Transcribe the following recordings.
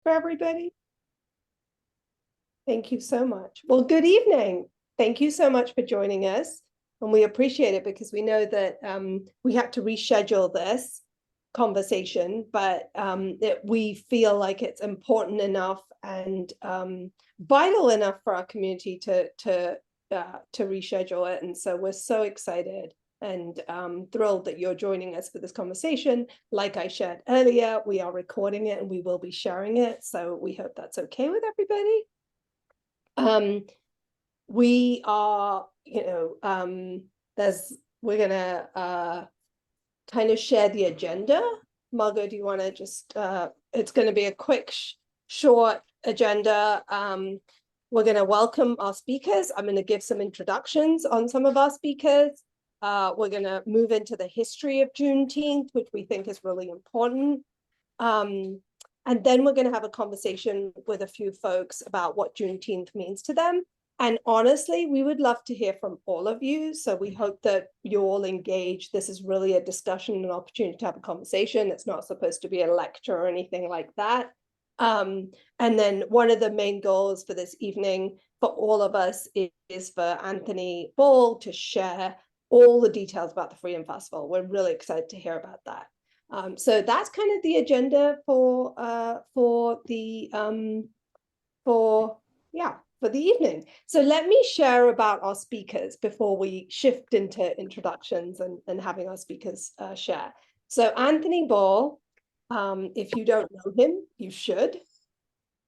for everybody? Thank you so much. Well, good evening. Thank you so much for joining us. And we appreciate it because we know that we had to reschedule this conversation, but we feel like it's important enough and vital enough for our community to reschedule it. And so we're so excited and thrilled that you're joining us for this conversation. Like I shared earlier, we are recording it and we will be sharing it. So we hope that's okay with everybody. We are, we're gonna kind of share the agenda. Margot, do you want to just, it's going to be a quick, short agenda. We're going to welcome our speakers. I'm going to give some introductions on some of our speakers. We're going to move into the history of Juneteenth, which we think is really important. And then we're going to have a conversation with a few folks about what Juneteenth means to them. And honestly, we would love to hear from all of you. So we hope that you all engage. This is really a discussion, an opportunity to have a conversation. It's not supposed to be a lecture or anything like that. And then one of the main goals for this evening for all of us is for Anthony Ball to share all the details about the Freedom Festival. We're really excited to hear about that. So that's kind of the agenda for the evening. So let me share about our speakers before we shift into introductions and having our speakers share. So Anthony Ball, if you don't know him, you should.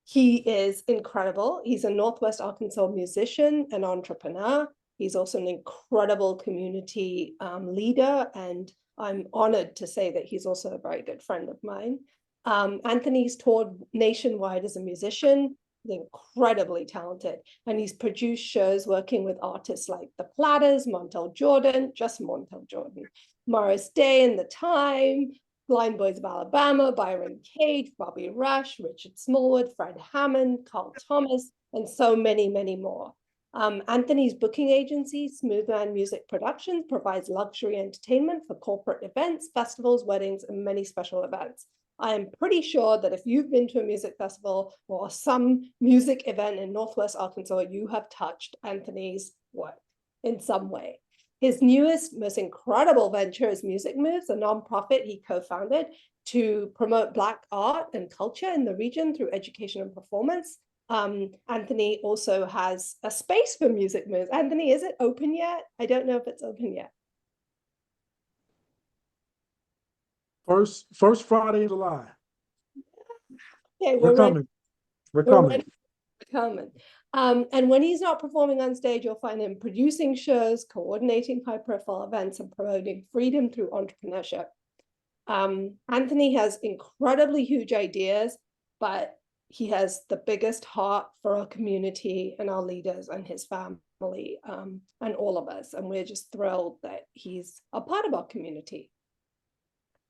He is incredible. He's a Northwest Arkansas musician and entrepreneur. He's also an incredible community leader, and I'm honored to say that he's also a very good friend of mine. Anthony's toured nationwide as a musician, incredibly talented, and he's produced shows working with artists like The Platters, Montel Jordan, Morris Day and The Time, Blind Boys of Alabama, Byron Cage, Bobby Rush, Richard Smallwood, Fred Hammond, Carl Thomas, and so many, many more. Anthony's booking agency, Smoothman Music Productions, provides luxury entertainment for corporate events, festivals, weddings, and many special events. I am pretty sure that if you've been to a music festival or some music event in Northwest Arkansas, you have touched Anthony's work in some way. His newest, most incredible venture is Music Moves, a nonprofit he co-founded to promote Black art and culture in the region through education and performance. Anthony also has a space for Music Moves. Anthony, is it open yet? I don't know if it's open yet. First Friday in July. Okay, we're coming. We're coming. And when he's not performing on stage, you'll find him producing shows, coordinating high-profile events, and promoting freedom through entrepreneurship. Anthony has incredibly huge ideas, but he has the biggest heart for our community and our leaders and his family and all of us. And we're just thrilled that he's a part of our community.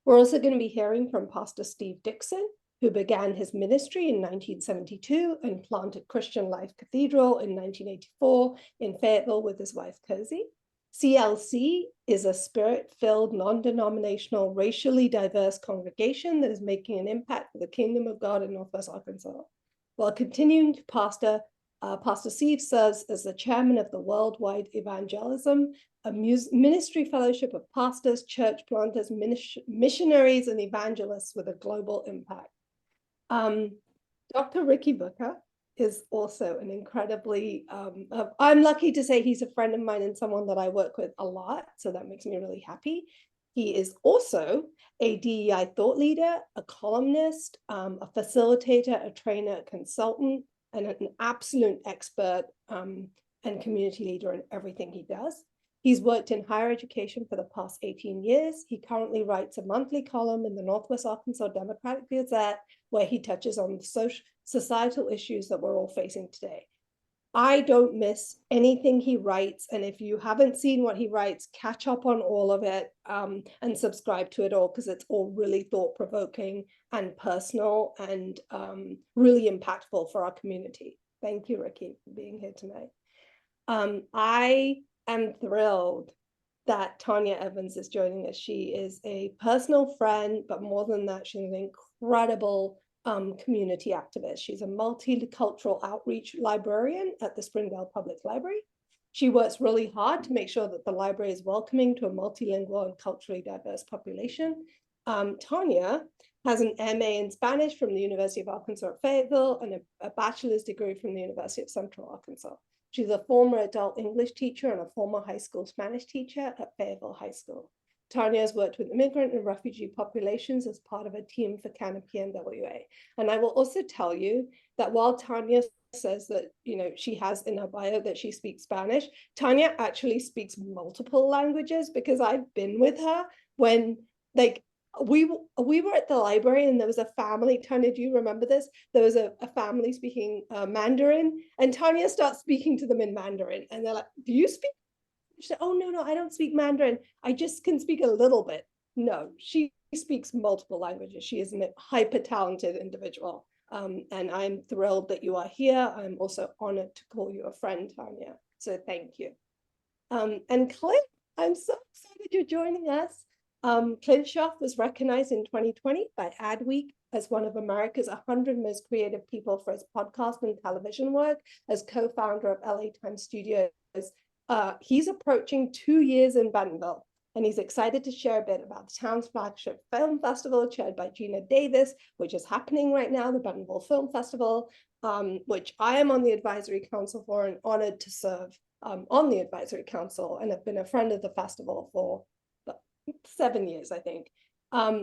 We're also going to be hearing from Pastor Steve Dixon, who began his ministry in 1972 and planted Christian Life Cathedral in 1984 in Fayetteville with his wife, Cozy. CLC is a spirit-filled, non-denominational, racially diverse congregation that is making an impact for the kingdom of God in Northwest Arkansas. While continuing to pastor, Pastor Steve serves as the chairman of the Worldwide Evangelism, a ministry fellowship of pastors, church planters, missionaries, and evangelists with a global impact. Dr. Rickey Booker is also an incredibly, I'm lucky to say he's a friend of mine and someone that I work with a lot, so that makes me really happy. He is also a DEI thought leader, a columnist, a facilitator, a trainer, a consultant, and an absolute expert and community leader in everything he does. He's worked in higher education for the past 18 years. He currently writes a monthly column in the Northwest Arkansas Democratic Gazette, where he touches on the societal issues that we're all facing today. I don't miss anything he writes, and if you haven't seen what he writes, catch up on all of it and subscribe to it all, because it's all really thought-provoking and personal and really impactful for our community. Thank you, Rickey, for being here tonight. I am thrilled that Tanya Evans is joining us. She is a personal friend, but more than that, she's an incredible community activist. She's a multicultural outreach librarian at the Springdale Public Library. She works really hard to make sure that the library is welcoming to a multilingual and culturally diverse population. Tanya has an MA in Spanish from the University of Arkansas at Fayetteville and a bachelor's degree from the University of Central Arkansas. She's a former adult English teacher and a former high school Spanish teacher at Fayetteville High School. Tanya has worked with immigrant and refugee populations as part of a team for Canopy NWA. And I will also tell you that while Tanya says that, you know, she has in her bio that she speaks Spanish, Tanya actually speaks multiple languages, because I've been with her when, like, we were at the library and there was a family. Tanya, do you remember this? There was a family speaking Mandarin, and Tanya starts speaking to them in Mandarin, and they're like, do you speak? She said, oh, no, I don't speak Mandarin. I just can speak a little bit. No, she speaks multiple languages. She is a hyper talented individual. And I'm thrilled that you are here. I'm also honored to call you a friend, Tanya. So thank you. And Clint, I'm so excited you're joining us. Clint Schaff was recognized in 2020 by Adweek as one of America's 100 most creative people for his podcast and television work as co-founder of LA Times Studios. He's approaching 2 years in Bentonville, and he's excited to share a bit about the town's flagship film festival chaired by Gina Davis, which is happening right now, the Bentonville Film Festival, which I am on the advisory council for and honored to serve on the advisory council, and have been a friend of the festival for 7 years, I think.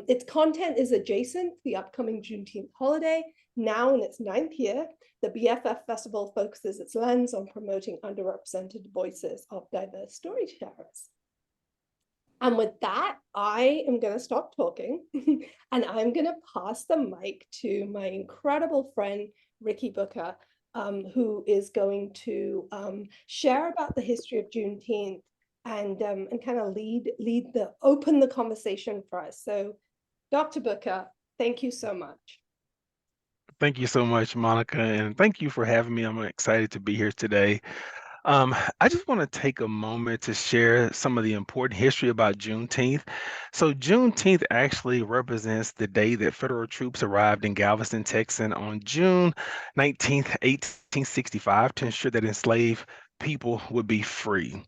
Its content is adjacent to the upcoming Juneteenth holiday. Now in its 9th year, the BFF Festival focuses its lens on promoting underrepresented voices of diverse storytellers. And with that, I am going to stop talking and I'm going to pass the mic to my incredible friend, Rickey Booker, who is going to share about the history of Juneteenth and kind of open the conversation for us. So Dr. Booker, thank you so much. Thank you so much, Monica, and thank you for having me. I'm excited to be here today. I just want to take a moment to share some of the important history about Juneteenth. So Juneteenth actually represents the day that federal troops arrived in Galveston, Texas on June 19th, 1865 to ensure that enslaved people would be free.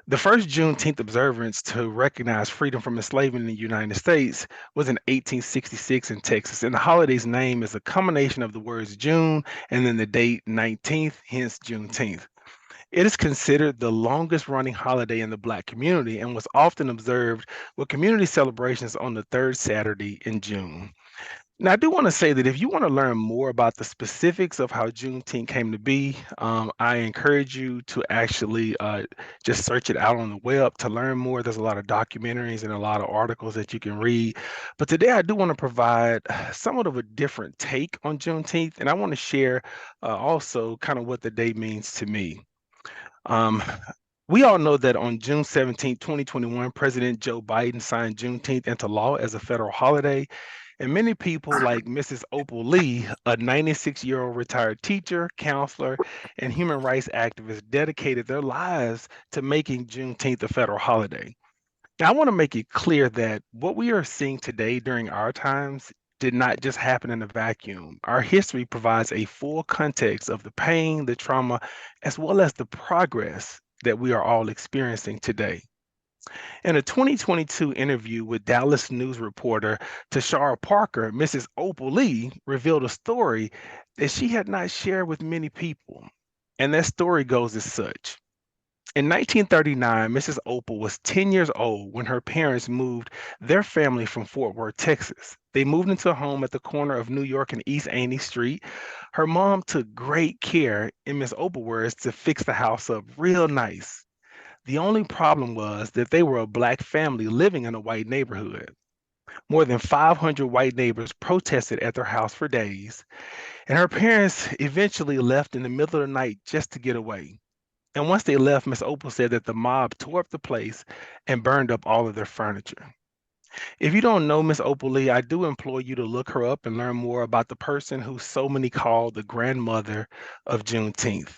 The first Juneteenth observance to recognize freedom from enslavement in the United States was in 1866 in Texas, and the holiday's name is a combination of the words June and then the date 19th, hence Juneteenth. It is considered the longest running holiday in the Black community and was often observed with community celebrations on the third Saturday in June. Now, I do want to say that if you want to learn more about the specifics of how Juneteenth came to be, I encourage you to actually just search it out on the web to learn more. There's a lot of documentaries and a lot of articles that you can read. But today I do want to provide somewhat of a different take on Juneteenth, and I want to share also kind of what the day means to me. Um, we all know that on June 17, 2021, President Joe Biden signed Juneteenth into law as a federal holiday. And many people, like Mrs. Opal Lee, a 96-year-old retired teacher, counselor, and human rights activist, dedicated their lives to making Juneteenth a federal holiday. Now, I want to make it clear that what we are seeing today during our times did not just happen in a vacuum. Our history provides a full context of the pain, the trauma, as well as the progress that we are all experiencing today. In a 2022 interview with Dallas News reporter Tashara Parker, Mrs. Opal Lee revealed a story that she had not shared with many people. And that story goes as such. In 1939, Mrs. Opal was 10 years old when her parents moved their family from Fort Worth, Texas. They moved into a home at the corner of New York and East Annie Street. Her mom took great care, in Miss Opal's words, to fix the house up real nice. The only problem was that they were a Black family living in a white neighborhood. More than 500 white neighbors protested at their house for days, and her parents eventually left in the middle of the night just to get away. And once they left, Miss Opal said that the mob tore up the place and burned up all of their furniture. If you don't know Miss Opal Lee, I do implore you to look her up and learn more about the person who so many call the grandmother of Juneteenth.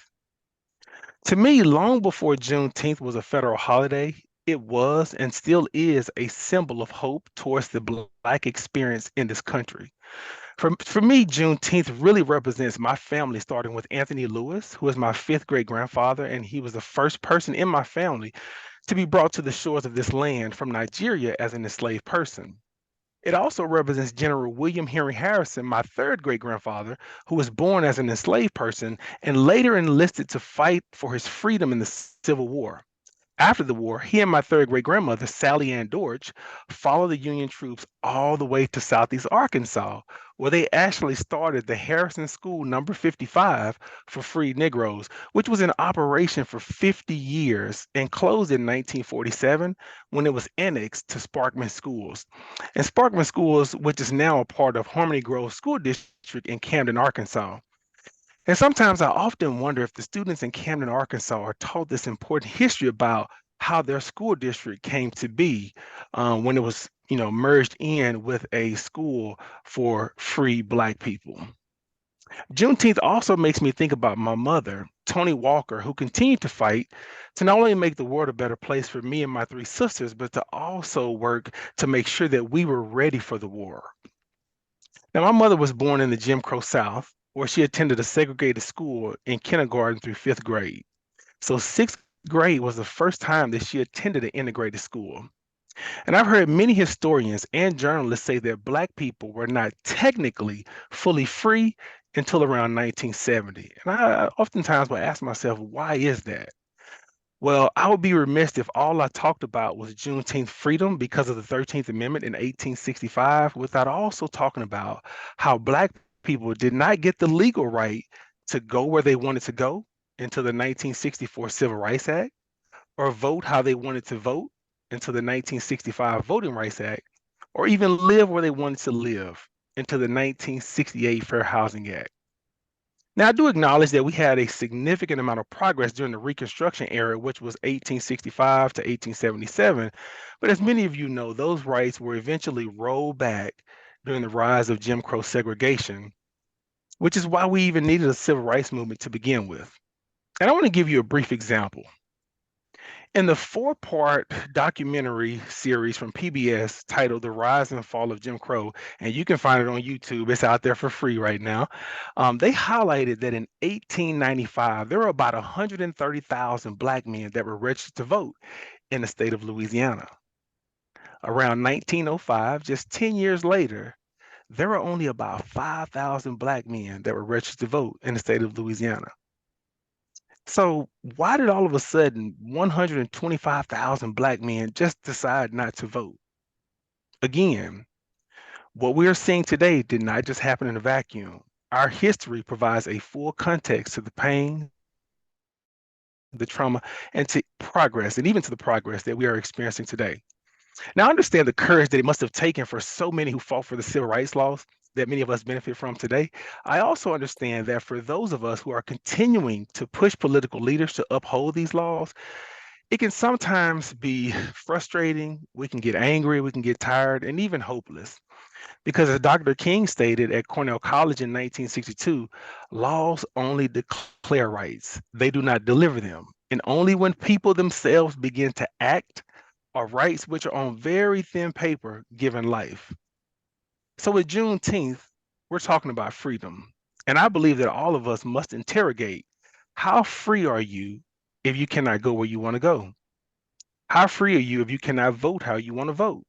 To me, long before Juneteenth was a federal holiday, it was and still is a symbol of hope towards the Black experience in this country. For me, Juneteenth really represents my family, starting with Anthony Lewis, who is my fifth great grandfather, and he was the first person in my family to be brought to the shores of this land from Nigeria as an enslaved person. It also represents General William Henry Harrison, my third great grandfather, who was born as an enslaved person and later enlisted to fight for his freedom in the Civil War. After the war, he and my third great grandmother, Sally Ann Dortch, followed the Union troops all the way to Southeast Arkansas, where they actually started the Harrison School number 55 for freed Negroes, which was in operation for 50 years and closed in 1947 when it was annexed to Sparkman Schools. And Sparkman Schools, which is now a part of Harmony Grove School District in Camden, Arkansas. And sometimes I often wonder if the students in Camden, Arkansas are taught this important history about how their school district came to be when it was, merged in with a school for free Black people. Juneteenth also makes me think about my mother, Tony Walker, who continued to fight to not only make the world a better place for me and my three sisters, but to also work to make sure that we were ready for the war. Now, my mother was born in the Jim Crow South, where she attended a segregated school in kindergarten through fifth grade. So, sixth grade was the first time that she attended an integrated school. And I've heard many historians and journalists say that Black people were not technically fully free until around 1970. And I oftentimes will ask myself, why is that? Well, I would be remiss if all I talked about was Juneteenth freedom because of the 13th Amendment in 1865 without also talking about how Black people did not get the legal right to go where they wanted to go until the 1964 Civil Rights Act, or vote how they wanted to vote until the 1965 Voting Rights Act, or even live where they wanted to live until the 1968 Fair Housing Act. Now, I do acknowledge that we had a significant amount of progress during the Reconstruction era, which was 1865 to 1877. But as many of you know, those rights were eventually rolled back during the rise of Jim Crow segregation, which is why we even needed a civil rights movement to begin with. And I want to give you a brief example. In the four-part documentary series from PBS titled The Rise and Fall of Jim Crow, and you can find it on YouTube, it's out there for free right now, they highlighted that in 1895, there were about 130,000 Black men that were registered to vote in the state of Louisiana. Around 1905, just 10 years later, there were only about 5,000 Black men that were registered to vote in the state of Louisiana. So why did all of a sudden 125,000 Black men just decide not to vote? Again, what we are seeing today did not just happen in a vacuum. Our history provides a full context to the pain, the trauma, and to progress, and even to the progress that we are experiencing today. Now, I understand the courage that it must have taken for so many who fought for the civil rights laws that many of us benefit from today. I also understand that for those of us who are continuing to push political leaders to uphold these laws, it can sometimes be frustrating. We can get angry, we can get tired, and even hopeless. Because as Dr. King stated at Cornell College in 1962, laws only declare rights, they do not deliver them. And only when people themselves begin to act are rights which are on very thin paper given life. So with Juneteenth, we're talking about freedom. And I believe that all of us must interrogate, how free are you if you cannot go where you want to go? How free are you if you cannot vote how you want to vote?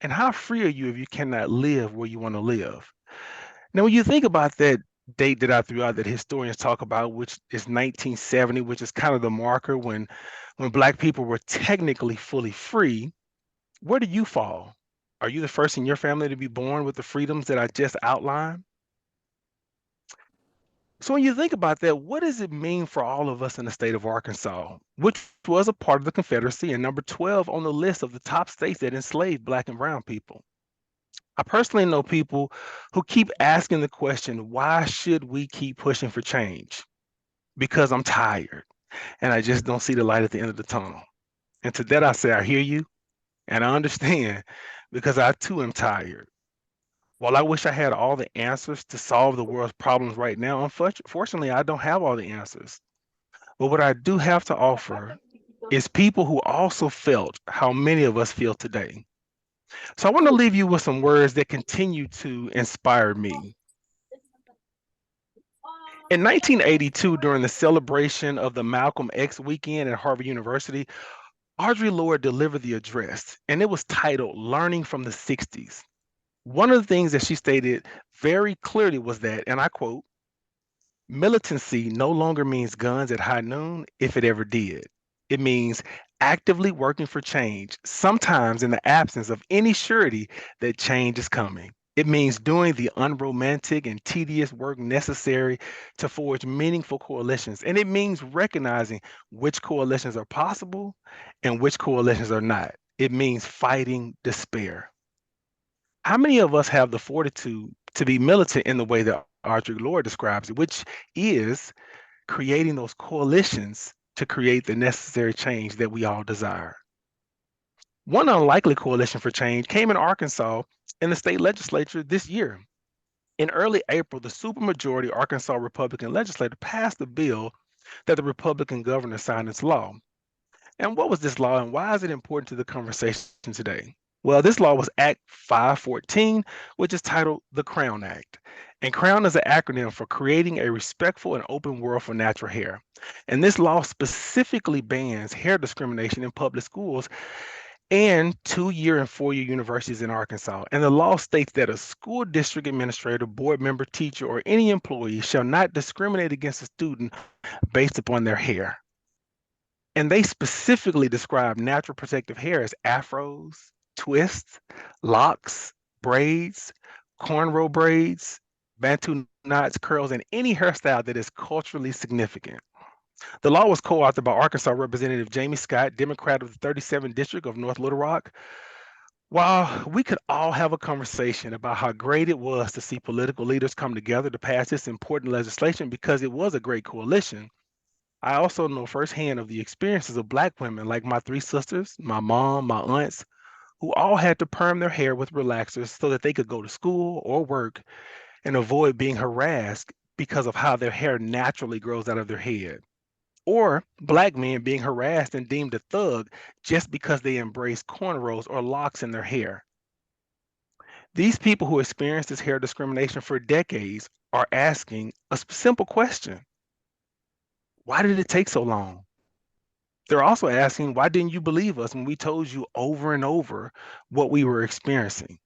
And how free are you if you cannot live where you want to live? Now, when you think about that date that I threw out that historians talk about, which is 1970, which is kind of the marker when Black people were technically fully free, where do you fall? Are you the first in your family to be born with the freedoms that I just outlined? So when you think about that, what does it mean for all of us in the state of Arkansas, which was a part of the Confederacy and number 12 on the list of the top states that enslaved Black and brown people? I personally know people who keep asking the question, why should we keep pushing for change? Because I'm tired and I just don't see the light at the end of the tunnel. And to that I say, I hear you and I understand because I too am tired. While I wish I had all the answers to solve the world's problems right now, unfortunately, I don't have all the answers. But what I do have to offer is people who also felt how many of us feel today. So I want to leave you with some words that continue to inspire me. In 1982, during the celebration of the Malcolm X weekend at Harvard University, Audre Lorde delivered the address, and it was titled Learning from the 60s. One of the things that she stated very clearly was that, and I quote, militancy no longer means guns at high noon, if it ever did. It means actively working for change, sometimes in the absence of any surety that change is coming. It means doing the unromantic and tedious work necessary to forge meaningful coalitions. And it means recognizing which coalitions are possible and which coalitions are not. It means fighting despair. How many of us have the fortitude to be militant in the way that Audre Lorde describes it, which is creating those coalitions to create the necessary change that we all desire? One unlikely coalition for change came in Arkansas in the state legislature this year. In early April, the supermajority Arkansas Republican legislature passed a bill that the Republican governor signed into law. And what was this law, and why is it important to the conversation today? Well, this law was Act 514, which is titled the Crown Act. And Crown is an acronym for Creating a Respectful and Open World for Natural Hair. And this law specifically bans hair discrimination in public schools and 2-year and 4-year universities in Arkansas. And the law states that a school district administrator, board member, teacher, or any employee shall not discriminate against a student based upon their hair. And they specifically describe natural protective hair as afros, twists, locks, braids, cornrow braids, bantu knots, curls, and any hairstyle that is culturally significant. The law was co-authored by Arkansas Representative Jamie Scott, Democrat of the 37th District of North Little Rock. While we could all have a conversation about how great it was to see political leaders come together to pass this important legislation because it was a great coalition, I also know firsthand of the experiences of Black women like my 3 sisters, my mom, my aunts, who all had to perm their hair with relaxers so that they could go to school or work and avoid being harassed because of how their hair naturally grows out of their head. Or Black men being harassed and deemed a thug just because they embrace cornrows or locks in their hair. These people who experienced this hair discrimination for decades are asking a simple question. Why did it take so long? They're also asking, why didn't you believe us when we told you over and over what we were experiencing?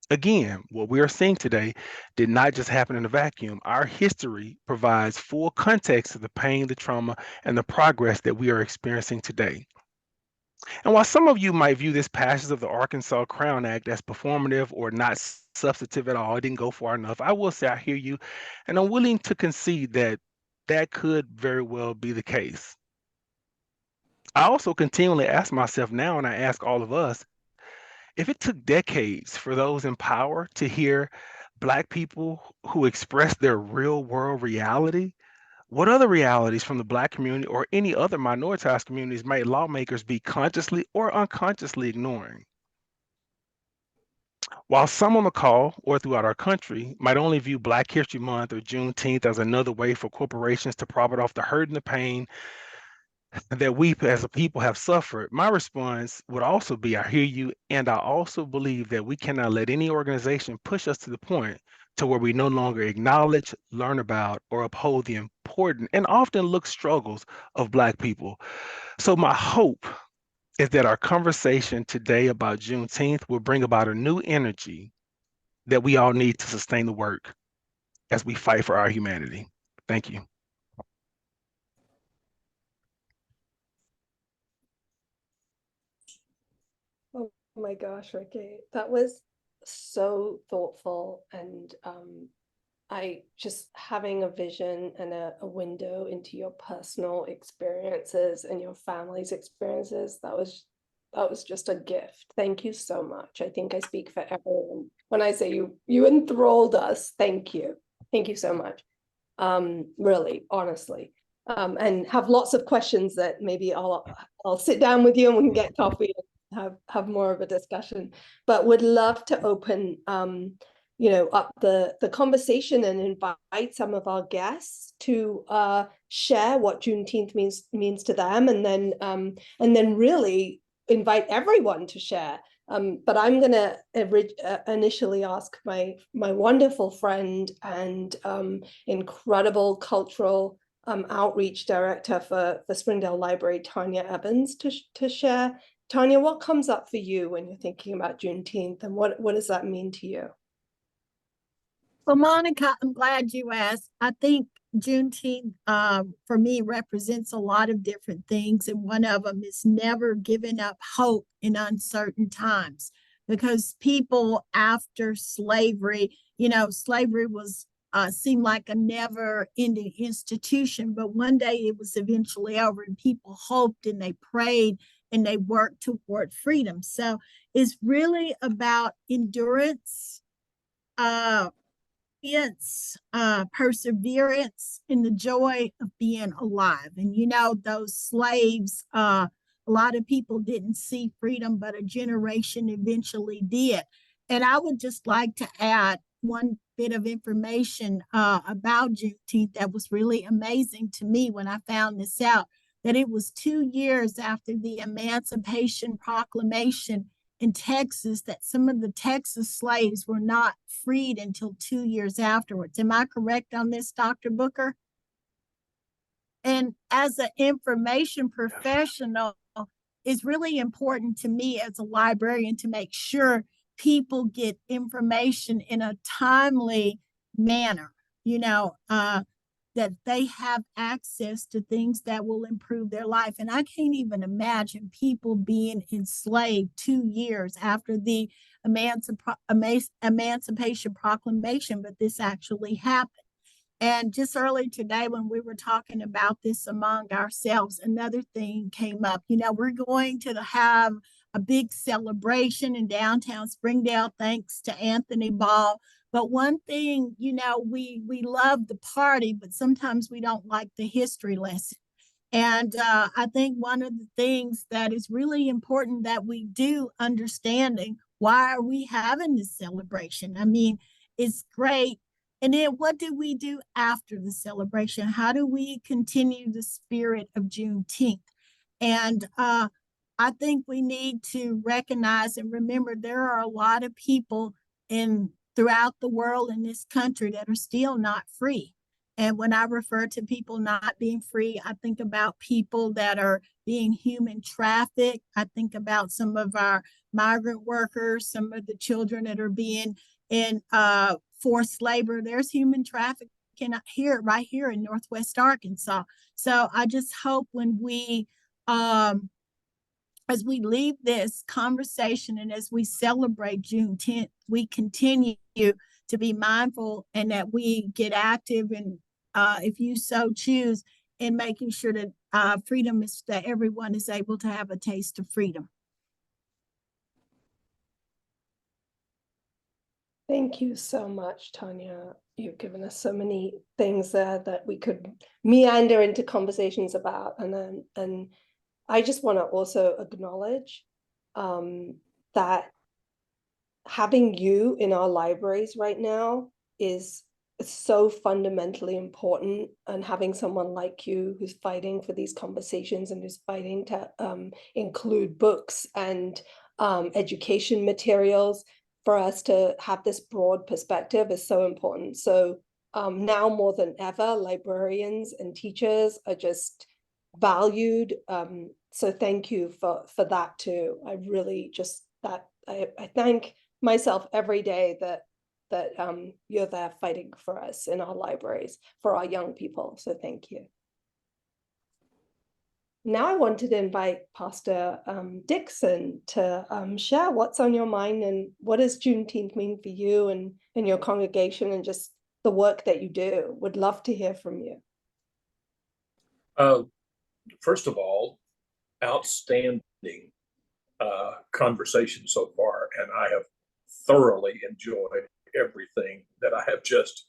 Again, what we are seeing today did not just happen in a vacuum. Our history provides full context to the pain, the trauma, and the progress that we are experiencing today. And while some of you might view this passage of the Arkansas Crown Act as performative or not substantive at all, it didn't go far enough, I will say I hear you, and I'm willing to concede that that could very well be the case. I also continually ask myself now, and I ask all of us, if it took decades for those in power to hear Black people who express their real world reality, what other realities from the Black community or any other minoritized communities might lawmakers be consciously or unconsciously ignoring? While some on the call or throughout our country might only view Black History Month or Juneteenth as another way for corporations to profit off the hurt and the pain that we as a people have suffered, my response would also be, I hear you, and I also believe that we cannot let any organization push us to the point to where we no longer acknowledge, learn about, or uphold the important and often looked struggles of Black people. So my hope is that our conversation today about Juneteenth will bring about a new energy that we all need to sustain the work as we fight for our humanity. Thank you. Oh my gosh, Rickey, that was so thoughtful, and I just having a vision and a window into your personal experiences and your family's experiences, that was just a gift. Thank you so much. I think I speak for everyone when I say you enthralled us. Thank you. Thank you so much. Really, honestly. And have lots of questions that maybe I'll sit down with you and we can get coffee and have more of a discussion. But would love to open up the conversation and invite some of our guests to share what Juneteenth means to them, and then really invite everyone to share But I'm going to initially ask my wonderful friend and incredible cultural outreach director for Springdale Library, Tanya Evans, to share. Tanya, what comes up for you when you're thinking about Juneteenth, and what does that mean to you? Well, Monica, I'm glad you asked. I think Juneteenth for me represents a lot of different things, and one of them is never giving up hope in uncertain times. Because people after slavery, slavery was seemed like a never-ending institution, but one day it was eventually over, and people hoped and they prayed and they worked toward freedom. So it's really about endurance, perseverance, and the joy of being alive. And those slaves, a lot of people didn't see freedom, but a generation eventually did. And I would just like to add one bit of information about Juneteenth that was really amazing to me when I found this out, that it was 2 years after the Emancipation Proclamation in Texas that some of the Texas slaves were not freed until 2 years afterwards. Am I correct on this, Dr. Booker? And as an information professional, it's really important to me as a librarian to make sure people get information in a timely manner, that they have access to things that will improve their life. And I can't even imagine people being enslaved 2 years after the Emancipation Proclamation, but this actually happened. And just earlier today, when we were talking about this among ourselves, another thing came up. We're going to have a big celebration in downtown Springdale, thanks to Anthony Ball. But one thing, we love the party, but sometimes we don't like the history lesson. And I think one of the things that is really important that we do understanding, why are we having this celebration? I mean, it's great. And then what do we do after the celebration? How do we continue the spirit of Juneteenth? And I think we need to recognize and remember there are a lot of people throughout the world in this country that are still not free. And when I refer to people not being free, I think about people that are being human trafficked. I think about some of our migrant workers, some of the children that are being in forced labor. There's human trafficking right here in Northwest Arkansas. So I just hope when we as we leave this conversation and as we celebrate Juneteenth, we continue to be mindful and that we get active and, if you so choose, in making sure that freedom is, that everyone is able to have a taste of freedom. Thank you so much, Tanya. You've given us so many things there that we could meander into conversations about, and I just want to also acknowledge that having you in our libraries right now is so fundamentally important, and having someone like you who's fighting for these conversations and who's fighting to include books and education materials for us to have this broad perspective is so important. So now more than ever, librarians and teachers are just valued. So thank you for that too. I really just I thank myself every day that you're there fighting for us in our libraries, for our young people. So thank you. Now I wanted to invite Pastor Dixon to share what's on your mind and what does Juneteenth mean for you and your congregation and just the work that you do. Would love to hear from you. First of all, outstanding conversation so far, and I have thoroughly enjoyed everything that I have just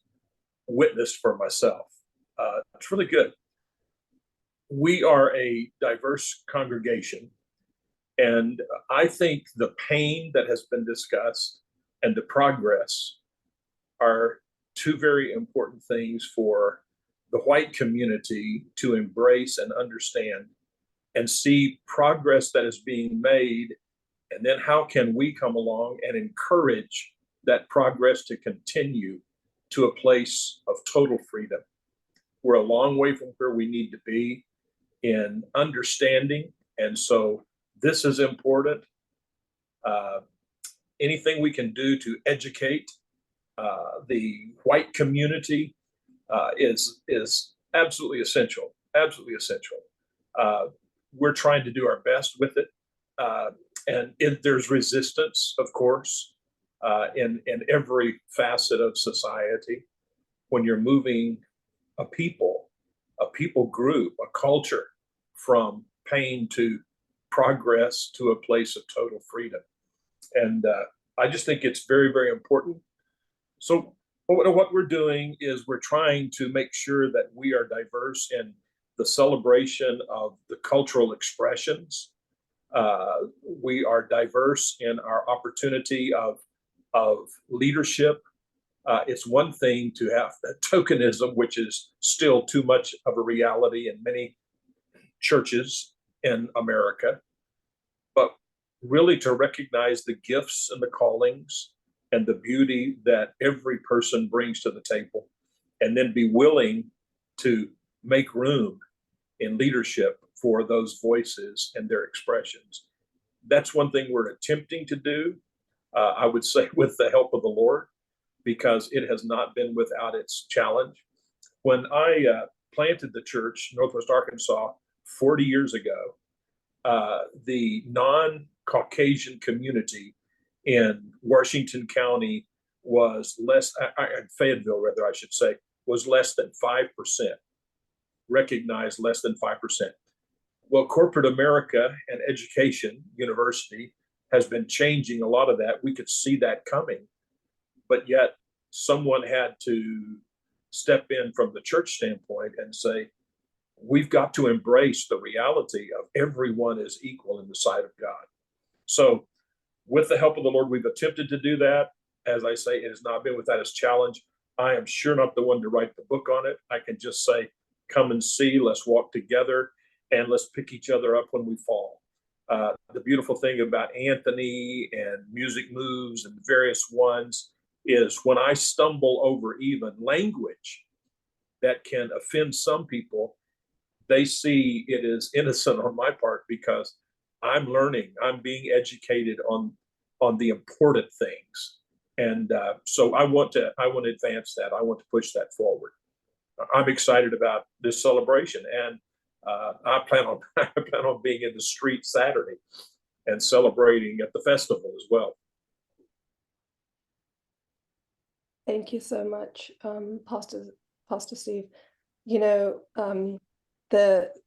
witnessed for myself. It's really good. We are a diverse congregation, and I think the pain that has been discussed and the progress are two very important things for the white community to embrace and understand and see progress that is being made And then how can we come along and encourage that progress to continue to a place of total freedom? We're a long way from where we need to be in understanding. And so this is important. Anything we can do to educate the white community is absolutely essential. Absolutely essential. We're trying to do our best with it, and there's resistance, of course, in every facet of society. When you're moving a people group, a culture from pain to progress to a place of total freedom. And I just think it's very, very important. So what we're doing is we're trying to make sure that we are diverse in the celebration of the cultural expressions. We are diverse in our opportunity of leadership. It's one thing to have that tokenism, which is still too much of a reality in many churches in America, but really to recognize the gifts and the callings and the beauty that every person brings to the table, and then be willing to make room in leadership for those voices and their expressions. That's one thing we're attempting to do, I would say, with the help of the Lord, because it has not been without its challenge. When I planted the church, Northwest Arkansas, 40 years ago, the non-Caucasian community in Washington County was Fayetteville, rather, I should say, was less than 5%, recognized less than 5%. Well, corporate America and education, university, has been changing a lot of that. We could see that coming, but yet someone had to step in from the church standpoint and say, we've got to embrace the reality of everyone is equal in the sight of God. So with the help of the Lord, we've attempted to do that. As I say, it has not been without its challenge. I am sure not the one to write the book on it. I can just say, come and see, let's walk together, and let's pick each other up when we fall. The beautiful thing about Anthony and Music Moves and various ones is when I stumble over even language that can offend some people, they see it as innocent on my part because I'm learning, I'm being educated on the important things. And so I want to advance that. I want to push that forward. I'm excited about this celebration, and I plan on being in the street Saturday and celebrating at the festival as well. Thank you so much, Pastor Steve. You know,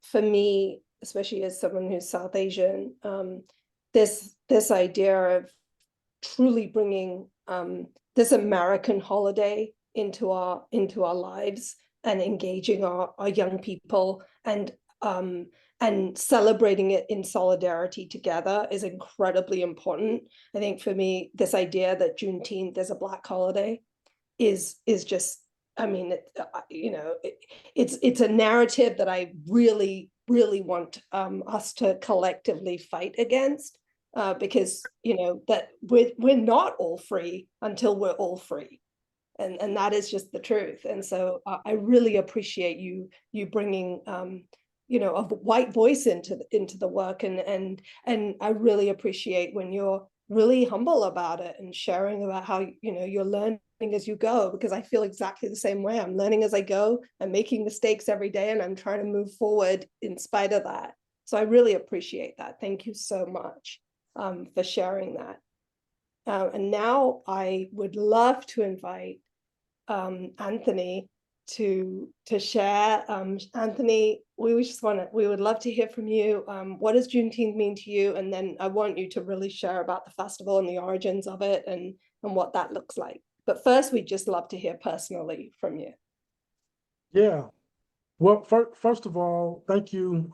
for me, especially as someone who's South Asian, this idea of truly bringing this American holiday into our lives and engaging our young people and celebrating it in solidarity together is incredibly important. I think for me, this idea that Juneteenth is a Black holiday is just, I mean, it's a narrative that I really want us to collectively fight against, because that we're not all free until we're all free, and that is just the truth. And so I really appreciate you bringing a white voice into the work, and I really appreciate when you're really humble about it and sharing about how you're learning as you go, because I feel exactly the same way. I'm learning as I go. I'm making mistakes every day, and I'm trying to move forward in spite of that. So I really appreciate that. Thank you so much for sharing that. And now I would love to invite Anthony to share. Anthony, we would love to hear from you. What does Juneteenth mean to you? And then I want you to really share about the festival and the origins of it and what that looks like. But first, we'd just love to hear personally from you. Yeah. Well, first of all, thank you,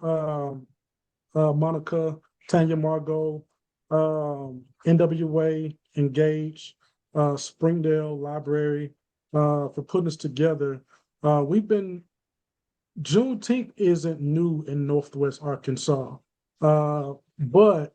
Monica, Tanya, Margot, NWA, Engage, Springdale Library, for putting this together. Juneteenth isn't new in Northwest Arkansas, but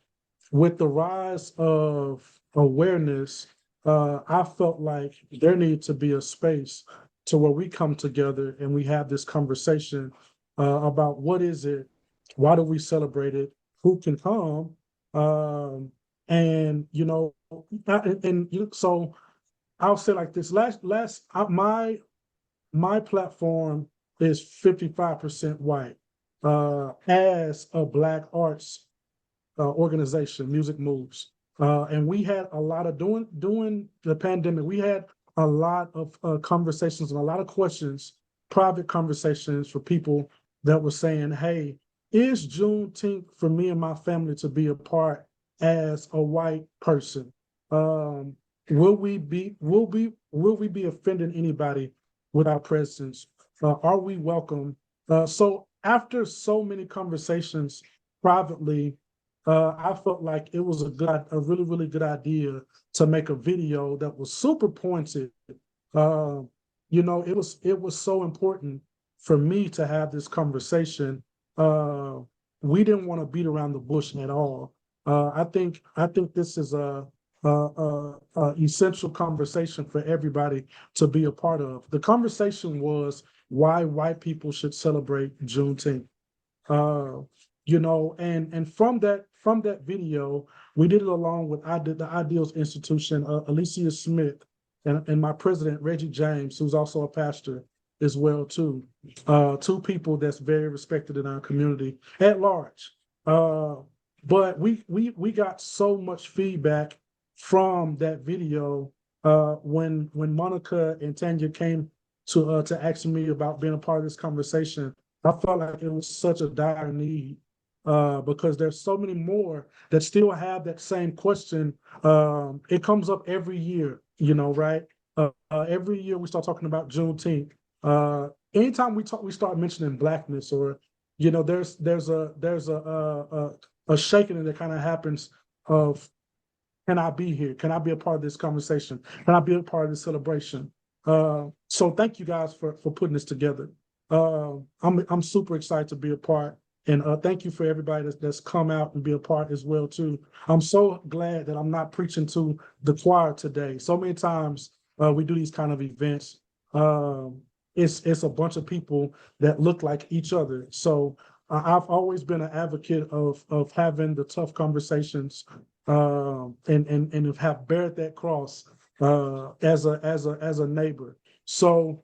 with the rise of awareness, I felt like there needed to be a space to where we come together and we have this conversation about what is it, why do we celebrate it, who can come, and so I'll say like this: my platform is 55% white. As a Black arts organization, Music Moves, and we had a lot of during the pandemic. We had a lot of conversations and a lot of questions, private conversations for people that were saying, "Hey, is Juneteenth for me and my family to be a part as a white person? Will we be offending anybody with our presence? Are we welcome?" So after so many conversations privately, I felt like it was a really, really good idea to make a video that was super pointed. It was so important for me to have this conversation. We didn't want to beat around the bush at all. I think this is a essential conversation for everybody to be a part of. The conversation was why white people should celebrate Juneteenth. And from that video, we did it along with the Ideals Institution, Alicia Smith, and my president, Reggie James, who's also a pastor as well, too. Two people that's very respected in our community at large. But we got so much feedback from that video when Monica and Tanya came to ask me about being a part of this conversation. I felt like it was such a dire need because there's so many more that still have that same question. It comes up every year, right? Every year we start talking about Juneteenth. Anytime we start mentioning Blackness, or there's a shaking that kind of happens of, can I be here? Can I be a part of this conversation? Can I be a part of this celebration? So thank you guys for putting this together. I'm super excited to be a part, and thank you for everybody that's come out and be a part as well too. I'm so glad that I'm not preaching to the choir today. So many times we do these kind of events. It's a bunch of people that look like each other. So I've always been an advocate of having the tough conversations and have bared that cross as a neighbor. So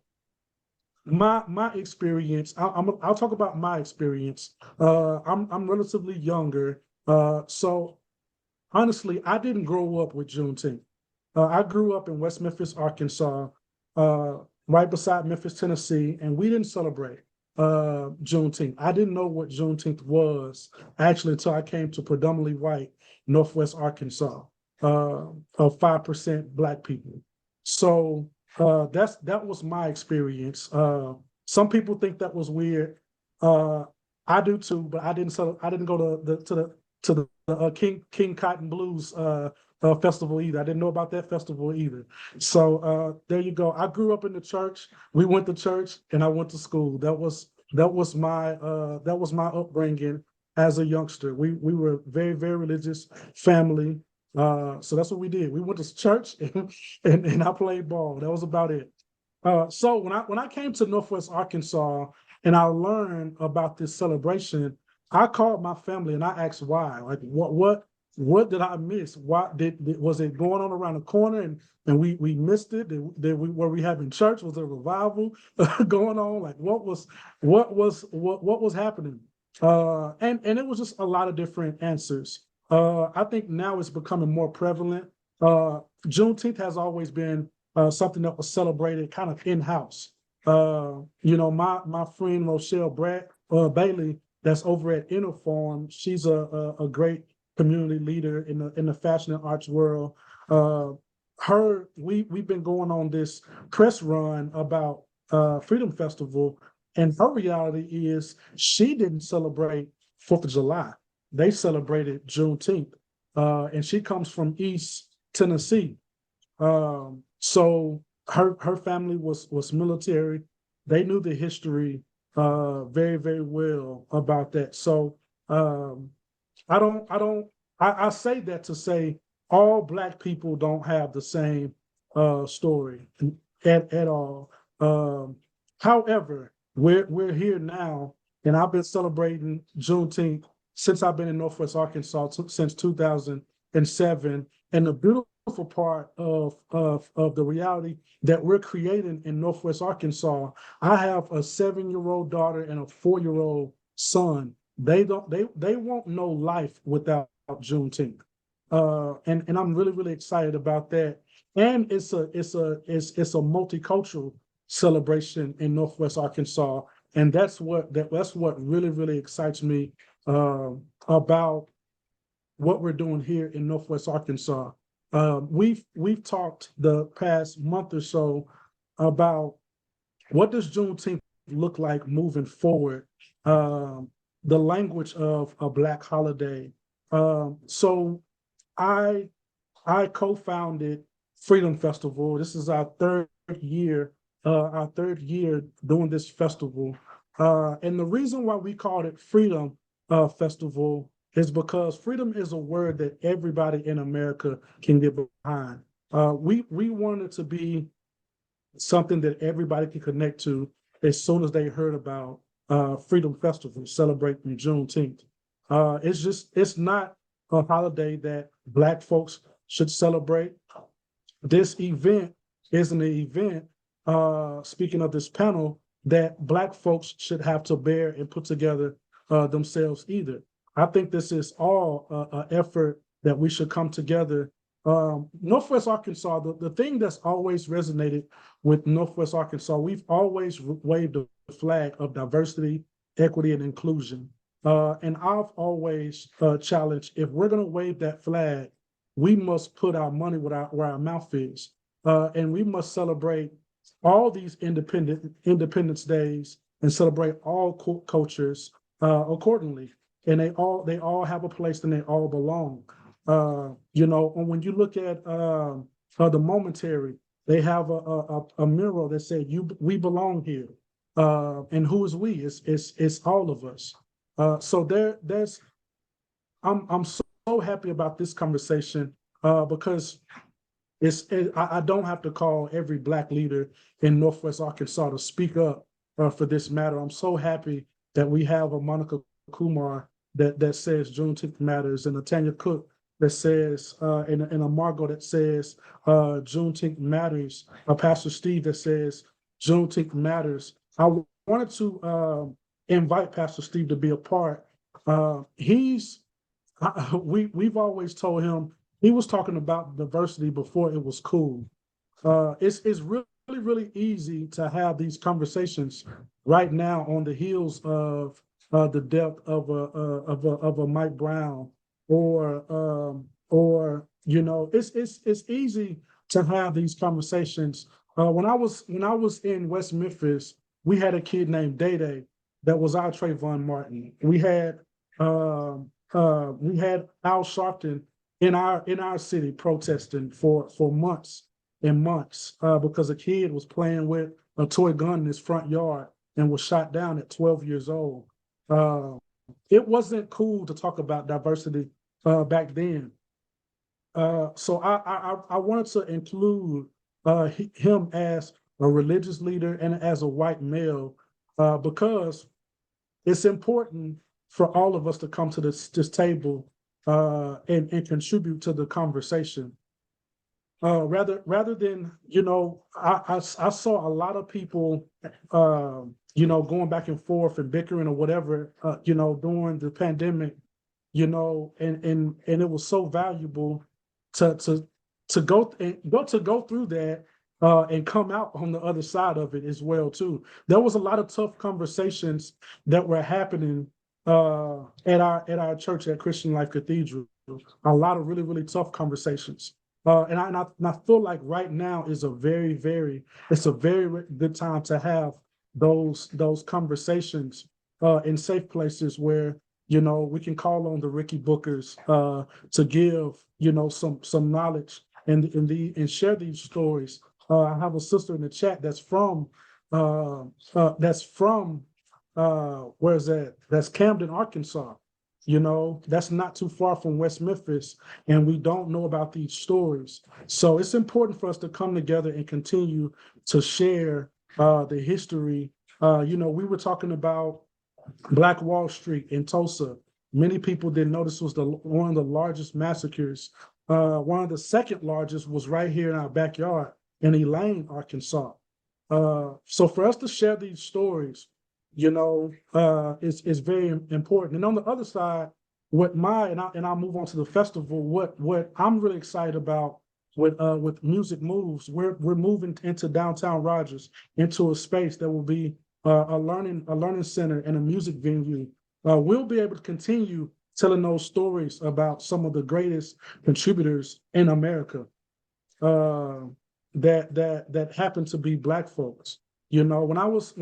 my experience, I'll talk about my experience. I'm relatively younger, so honestly, I didn't grow up with Juneteenth. I grew up in West Memphis, Arkansas, right beside Memphis, Tennessee, and we didn't celebrate Juneteenth. I didn't know what Juneteenth was actually until I came to predominantly white Northwest Arkansas, of 5% Black people. So that was my experience. Some people think that was weird. I do too, but I didn't go to the King Cotton Blues festival either. I didn't know about that festival either. So there you go. I grew up in the church. We went to church, and I went to school. That was my upbringing as a youngster. We were very, very religious family. So that's what we did. We went to church and I played ball. That was about it. So when I came to Northwest Arkansas and I learned about this celebration, I called my family and I asked why. Like what did I miss? Was it going on around the corner and we missed it? Were we having church? Was there a revival going on? Like what was happening? And it was just a lot of different answers. I think now it's becoming more prevalent. Juneteenth has always been something that was celebrated kind of in-house. My friend Rochelle Bailey, that's over at Interform, she's a great community leader in the fashion and arts world. We've been going on this press run about Freedom Festival, and her reality is she didn't celebrate 4th of July. They celebrated Juneteenth, and she comes from East Tennessee. So her family was military. They knew the history very, very well about that. So I don't I say that to say all Black people don't have the same story at all. However, we're here now, and I've been celebrating Juneteenth since I've been in Northwest Arkansas since 2007. And the beautiful part of the reality that we're creating in Northwest Arkansas, I have a 7-year-old daughter and a 4-year-old son. They won't know life without Juneteenth. And I'm really, really excited about that. And it's a multicultural celebration in Northwest Arkansas. And that's what really, really excites me about what we're doing here in Northwest Arkansas. We've talked the past month or so about what does Juneteenth look like moving forward, the language of a Black holiday. So I co-founded Freedom Festival. This is our third year doing this festival. And the reason why we called it Freedom Festival is because freedom is a word that everybody in America can get behind. We wanted to be something that everybody can connect to as soon as they heard about Freedom Festival celebrating Juneteenth. It's not a holiday that Black folks should celebrate. This event isn't an event, speaking of this panel, that Black folks should have to bear and put together themselves either. I think this is all an effort that we should come together. Northwest Arkansas, the thing that's always resonated with Northwest Arkansas, we've always waved the flag of diversity, equity, and inclusion. And I've always challenged, if we're going to wave that flag, we must put our money where our mouth is. And we must celebrate all these Independence Days and celebrate all cultures accordingly. And they all have a place and they all belong. And when you look at the Momentary, they have a mural that said, we belong here. And who is we? It's all of us. So I'm so happy about this conversation because I don't have to call every Black leader in Northwest Arkansas to speak up for this matter. I'm so happy that we have a Monica Kumar that says Juneteenth matters, and a Tanya Cook that says, and a Margot that says Juneteenth matters, a Pastor Steve that says Juneteenth matters. I wanted to invite Pastor Steve to be a part. We've always told him he was talking about diversity before it was cool. It's really, really easy to have these conversations right now on the heels of the death of a Mike Brown, or it's easy to have these conversations. When I was in West Memphis, we had a kid named Day that was our Trayvon Martin. We had Al Sharpton in our city protesting for months and months because a kid was playing with a toy gun in his front yard and was shot down at 12 years old. It wasn't cool to talk about diversity back then. So I wanted to include him as a religious leader and as a white male because it's important for all of us to come to this table and contribute to the conversation. Rather than, I saw a lot of people, going back and forth and bickering or whatever, during the pandemic, and it was so valuable to go through that and come out on the other side of it as well too. There was a lot of tough conversations that were happening at our church at Christian Life Cathedral. A lot of really, really tough conversations. And I feel like right now is a very, very good time to have those conversations in safe places where, we can call on the Rickey Bookers to give, some knowledge and share these stories. I have a sister in the chat that's from where is that? That's Camden, Arkansas. You know, that's not too far from West Memphis, and we don't know about these stories. So it's important for us to come together and continue to share the history. You know, we were talking about Black Wall Street in Tulsa. Many people didn't know this was one of the largest massacres. One of the second largest was right here in our backyard in Elaine, Arkansas. So for us to share these stories, you know, is very important. And on the other side, I'll move on to the festival. What I'm really excited about with Music Moves, we're moving into downtown Rogers, into a space that will be a learning center and a music venue. We'll be able to continue telling those stories about some of the greatest contributors in America that happen to be Black folks. You know, when I was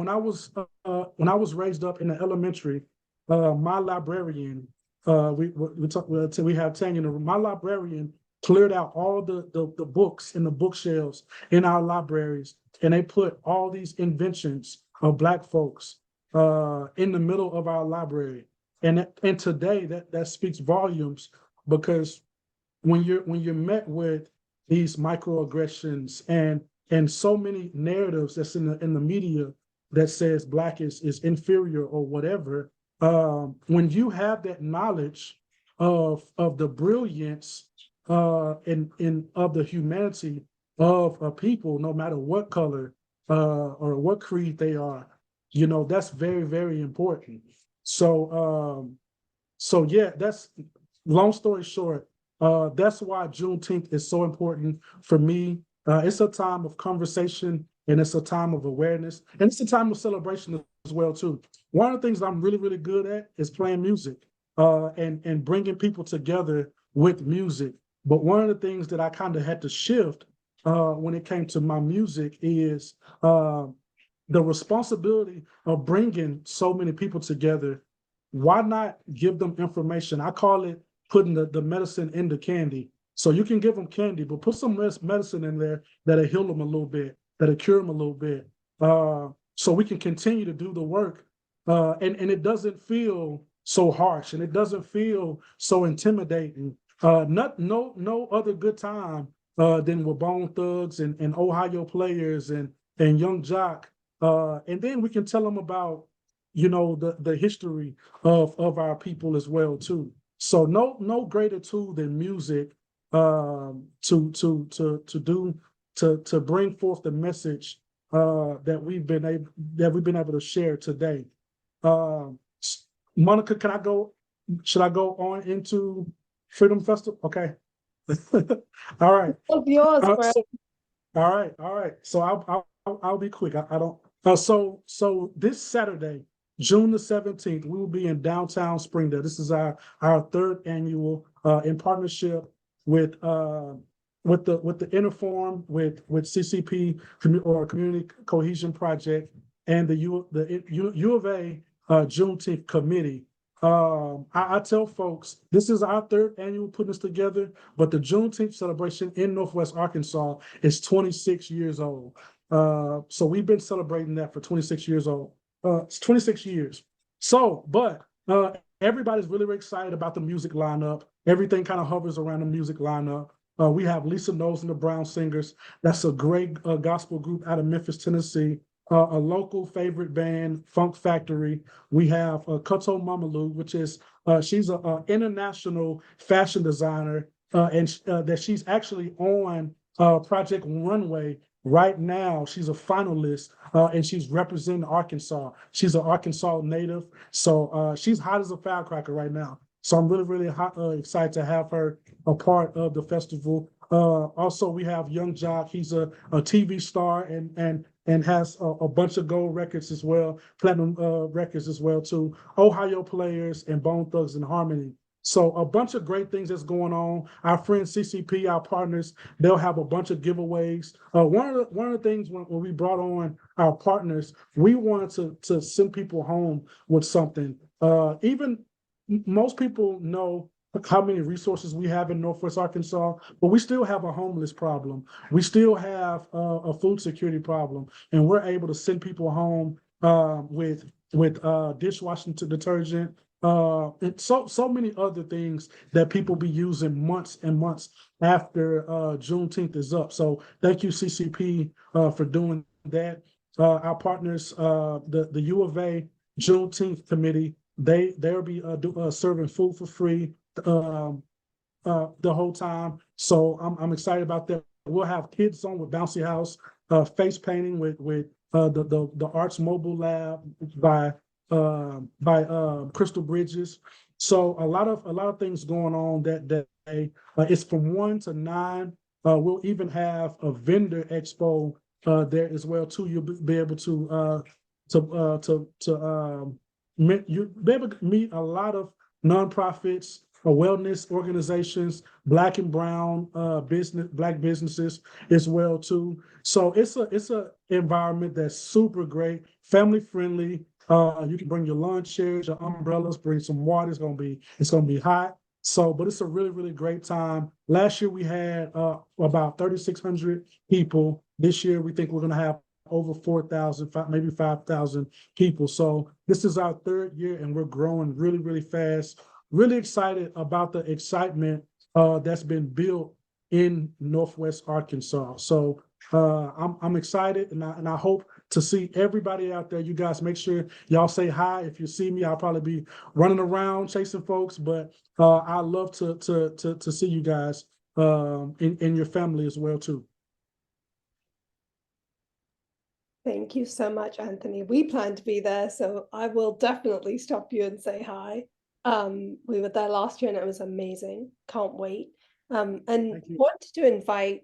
raised up in the elementary, my librarian, we have Tanya in the room. My librarian cleared out all the books in the bookshelves in our libraries, and they put all these inventions of Black folks in the middle of our library. And today that speaks volumes, because when you're met with these microaggressions and so many narratives that's in the media that says Black is inferior or whatever, when you have that knowledge of the brilliance in of the humanity of a people, no matter what color or what creed they are, you know, that's very, very important. So yeah, that's, long story short, that's why Juneteenth is so important for me. It's a time of conversation, and it's a time of awareness, and it's a time of celebration as well too. One of the things I'm really, really good at is playing music and bringing people together with music. But one of the things that I kind of had to shift when it came to my music is the responsibility of bringing so many people together. Why not give them information? I call it putting the medicine in the candy. So you can give them candy, but put some medicine in there that'll heal them a little bit, that'll cure them a little bit, so we can continue to do the work. And it doesn't feel so harsh, and it doesn't feel so intimidating. No other good time than with Bone Thugs and Ohio Players and Young Jock. And then we can tell them about, you know, the history of our people as well too. So no greater tool than music to bring forth the message that we've been able to share today. Monica, should I go on into Freedom Festival? Okay. All right. Of yours, All right. So I'll be quick. I don't. So this Saturday, June the 17th, we will be in downtown Springdale. This is our third annual in partnership with the Interform, with CCP or Community Cohesion Project, and the U of A Juneteenth Committee. I tell folks, this is our third annual putting this together, but the Juneteenth celebration in Northwest Arkansas is 26 years old. So we've been celebrating that for 26 years old. It's 26 years. So, but everybody's really, really excited about the music lineup. Everything kind of hovers around the music lineup. We have Lisa Knowles and the Brown Singers. That's a great gospel group out of Memphis, Tennessee. A local favorite band, Funk Factory. We have Kato Mamalu, which is she's an international fashion designer, and that she's actually on Project Runway right now. She's a finalist, and she's representing Arkansas. She's an Arkansas native, so she's hot as a firecracker right now. So I'm really, really excited to have her a part of the festival. Also, we have Young Jock. He's a TV star and has a bunch of gold records as well, platinum records as well too. Ohio Players and Bone Thugs and Harmony. So a bunch of great things that's going on. Our friends CCP, our partners, they'll have a bunch of giveaways. One of the things when we brought on our partners, we wanted to send people home with something. Even most people know how many resources we have in Northwest Arkansas, but we still have a homeless problem. We still have a food security problem, and we're able to send people home with dishwashing detergent, and so many other things that people be using months and months after Juneteenth is up. So thank you, CCP, for doing that. Our partners, the U of A Juneteenth Committee, they'll be serving food for free the whole time. So I'm excited about that. We'll have kids on with Bouncy House, face painting with the Arts Mobile Lab by Crystal Bridges. So a lot of things going on that day. It's from 1 to 9. We'll even have a vendor expo there as well too. You'll be able to you'll be able to meet a lot of nonprofits, wellness organizations, Black and brown Black businesses as well too. So it's a environment that's super great, family friendly. You can bring your lawn chairs, your umbrellas, bring some water. It's gonna be hot. So, but it's a really, really great time. Last year we had about 3,600 people. This year we think we're gonna have over 4,000, maybe 5,000 people. So this is our 3rd year and we're growing really, really fast. Really excited about the excitement that's been built in Northwest Arkansas. So I'm excited, and I hope to see everybody out there. You guys make sure y'all say hi. If you see me, I'll probably be running around chasing folks, but I love to see you guys in your family as well too. Thank you so much, Anthony. We plan to be there, so I will definitely stop you and say hi. We were there last year and it was amazing. Can't wait. And wanted to invite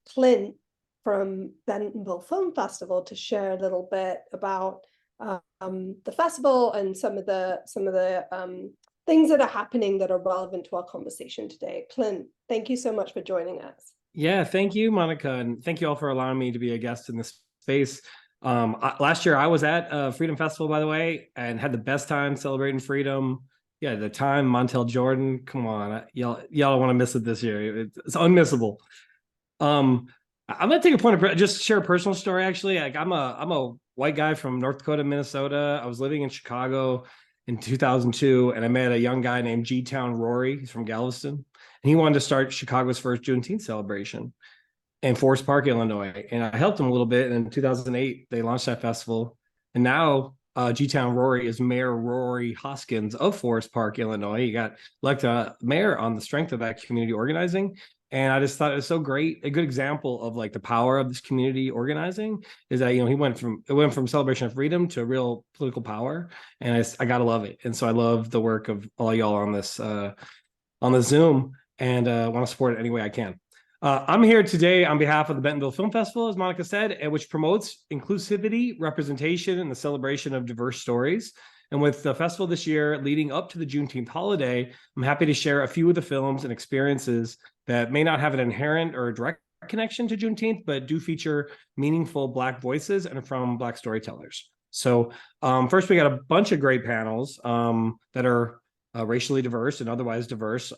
Clint from Bentonville Film Festival to share a little bit about the festival and some of the things that are happening that are relevant to our conversation today. Clint, thank you so much for joining us. Yeah, thank you, Monica, and thank you all for allowing me to be a guest in this space. Last year I was at Freedom Festival, by the way, and had the best time celebrating freedom. Yeah, the time, Montel Jordan, come on, y'all don't want to miss it this year. It's unmissable. I'm gonna take a point of just share a personal story. Actually, like I'm a white guy from North Dakota, Minnesota. I was living in Chicago in 2002, and I met a young guy named G-Town Rory. He's from Galveston, and he wanted to start Chicago's first Juneteenth celebration in Forest Park, Illinois. And I helped him a little bit. And in 2008, they launched that festival, and now G-Town Rory is Mayor Rory Hoskins of Forest Park, Illinois. He got elected mayor on the strength of that community organizing. And I just thought it was so great. A good example of like the power of this community organizing is that, it went from celebration of freedom to real political power. And I gotta love it. And so I love the work of all y'all on this Zoom, and want to support it any way I can. I'm here today on behalf of the Bentonville Film Festival, as Monica said, which promotes inclusivity, representation, and the celebration of diverse stories. And with the festival this year leading up to the Juneteenth holiday, I'm happy to share a few of the films and experiences that may not have an inherent or direct connection to Juneteenth, but do feature meaningful Black voices and from Black storytellers. So first, we got a bunch of great panels that are racially diverse and otherwise diverse.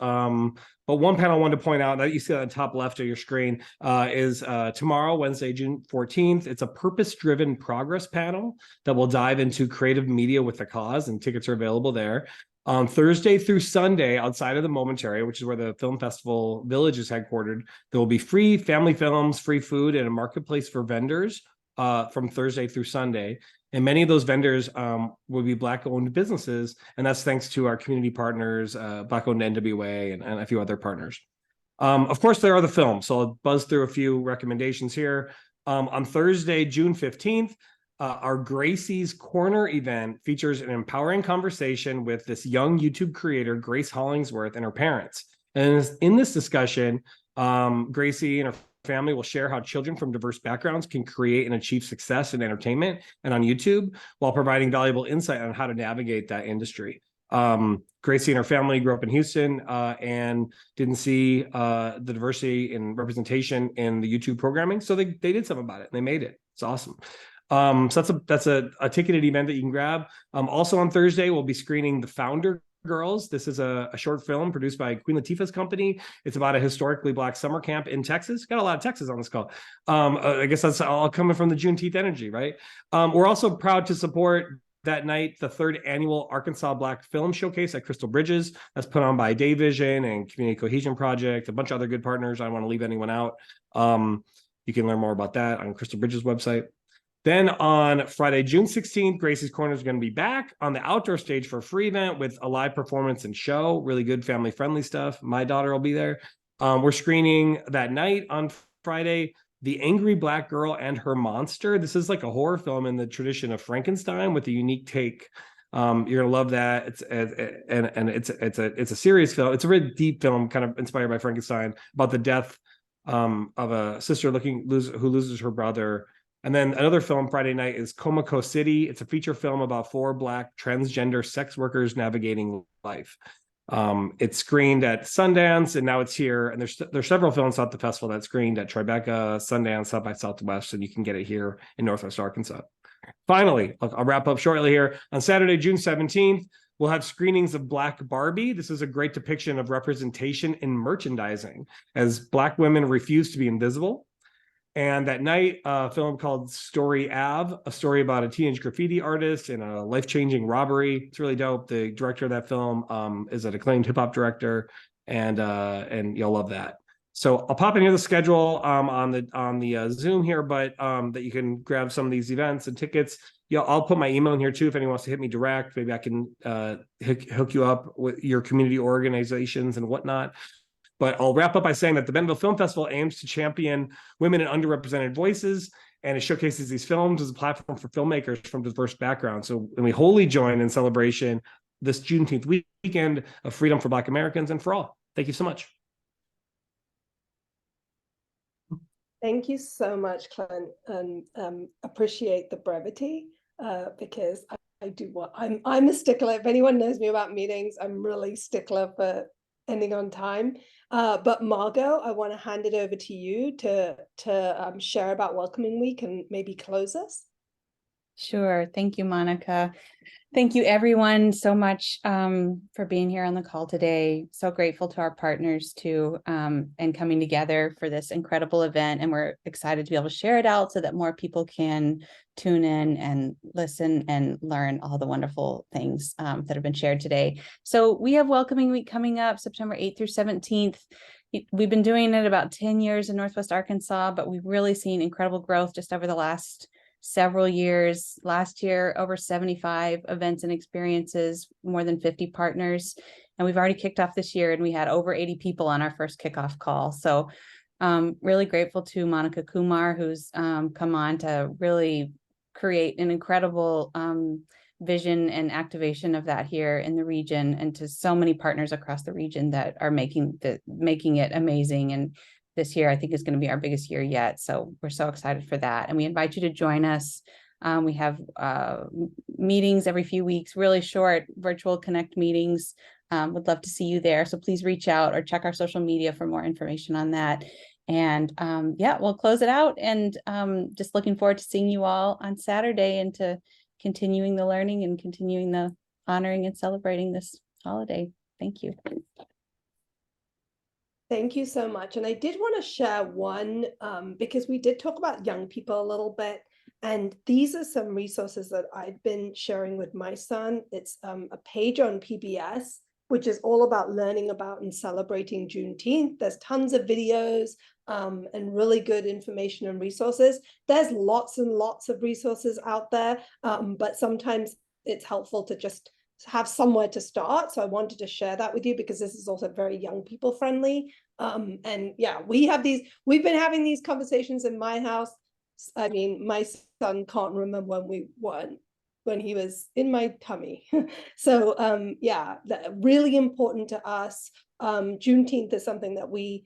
But one panel I wanted to point out that you see on the top left of your screen is tomorrow, Wednesday, June 14th. It's a purpose-driven progress panel that will dive into creative media with the cause, and tickets are available there. On Thursday through Sunday, outside of the Momentary, which is where the Film Festival Village is headquartered, there will be free family films, free food, and a marketplace for vendors from Thursday through Sunday. And many of those vendors will be Black-owned businesses, and that's thanks to our community partners, Black-owned NWA, and a few other partners. Of course, there are the films, so I'll buzz through a few recommendations here. On Thursday, June 15th, our Gracie's Corner event features an empowering conversation with this young YouTube creator, Grace Hollingsworth, and her parents. And in this discussion, Gracie and her family will share how children from diverse backgrounds can create and achieve success in entertainment and on YouTube, while providing valuable insight on how to navigate that industry. Gracie and her family grew up in Houston and didn't see the diversity and representation in the YouTube programming, so they did something about it. And they made it. It's awesome. So that's a ticketed event that you can grab. Also on Thursday, we'll be screening The Founder Girls. This is a short film produced by Queen Latifah's company. It's about a historically Black summer camp in Texas. Got a lot of Texas on this call. I guess that's all coming from the Juneteenth energy, right? We're also proud to support that night the 3rd annual Arkansas Black Film Showcase at Crystal Bridges. That's put on by Day Vision and Community Cohesion Project, a bunch of other good partners. I don't want to leave anyone out. You can learn more about that on Crystal Bridges website. Then on Friday, June 16th, Gracie's Corner is going to be back on the outdoor stage for a free event with a live performance and show, really good family-friendly stuff. My daughter will be there. We're screening that night on Friday, The Angry Black Girl and Her Monster. This is like a horror film in the tradition of Frankenstein with a unique take. You're gonna love that. It's a serious film. It's a really deep film, kind of inspired by Frankenstein, about the death of a sister who loses her brother. And then another film Friday night is Comico City. It's a feature film about 4 Black transgender sex workers navigating life. It's screened at Sundance, and now it's here. And there's several films at the festival that screened at Tribeca, Sundance, South by Southwest, and you can get it here in Northwest Arkansas. Finally, I'll wrap up shortly here. On Saturday, June 17th, we'll have screenings of Black Barbie. This is a great depiction of representation in merchandising as Black women refuse to be invisible. And that night, a film called Story Ave, a story about a teenage graffiti artist and a life-changing robbery. It's really dope. The director of that film is an acclaimed hip-hop director, and you'll love that. So I'll pop in here the schedule on the Zoom here, but that you can grab some of these events and tickets. Yeah, I'll put my email in here too if anyone wants to hit me direct. Maybe I can hook you up with your community organizations and whatnot. But I'll wrap up by saying that the Bentonville Film Festival aims to champion women and underrepresented voices, and it showcases these films as a platform for filmmakers from diverse backgrounds. So when we wholly join in celebration this Juneteenth weekend of freedom for Black Americans and for all. Thank you so much. Thank you so much, Clint, and appreciate the brevity because I'm a stickler. If anyone knows me about meetings, I'm really stickler for ending on time. But Margot, I want to hand it over to you to share about Welcoming Week and maybe close us. Sure. Thank you, Monica. Thank you, everyone, so much for being here on the call today. So grateful to our partners too, and coming together for this incredible event. And we're excited to be able to share it out so that more people can tune in and listen and learn all the wonderful things that have been shared today. So we have Welcoming Week coming up September 8th through 17th. We've been doing it about 10 years in Northwest Arkansas, but we've really seen incredible growth just over the last several years. Last year, over 75 events and experiences, more than 50 partners. And we've already kicked off this year, and we had over 80 people on our first kickoff call. So really grateful to Monica Kumar, who's come on to really create an incredible vision and activation of that here in the region, and to so many partners across the region that are making it amazing. And this year, I think, is going to be our biggest year yet. So we're so excited for that. And we invite you to join us. We have meetings every few weeks, really short virtual connect meetings. Would love to see you there. So please reach out or check our social media for more information on that. And yeah, we'll close it out. And just looking forward to seeing you all on Saturday and to continuing the learning and continuing the honoring and celebrating this holiday. Thank you. Thank you so much. And I did want to share one, because we did talk about young people a little bit. And these are some resources that I've been sharing with my son. It's a page on PBS, which is all about learning about and celebrating Juneteenth. There's tons of videos and really good information and resources. There's lots and lots of resources out there, but sometimes it's helpful to just have somewhere to start. So I wanted to share that with you because this is also very young people friendly. And yeah, we've been having these conversations in my house. I mean, my son can't remember when he was in my tummy. So yeah, really important to us. Juneteenth is something that we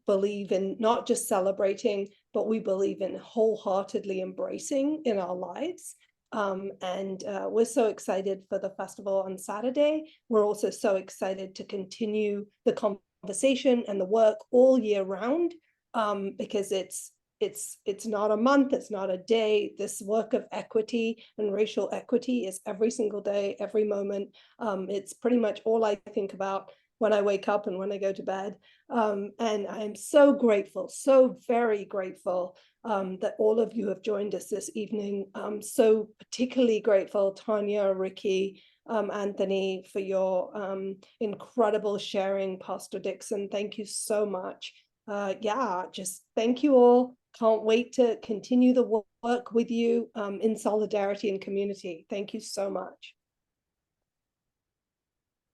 believe in, not just celebrating, but we believe in wholeheartedly embracing in our lives. And we're so excited for the festival on Saturday. We're also so excited to continue the conversation and the work all year round, because it's not a month, it's not a day. This work of equity and racial equity is every single day, every moment. It's pretty much all I think about when I wake up and when I go to bed. And I'm so grateful, so very grateful that all of you have joined us this evening. So particularly grateful, Tanya, Rickey, Anthony, for your incredible sharing. Pastor Dixon, thank you so much. Yeah, just thank you all. Can't wait to continue the work with you in solidarity and community. Thank you so much.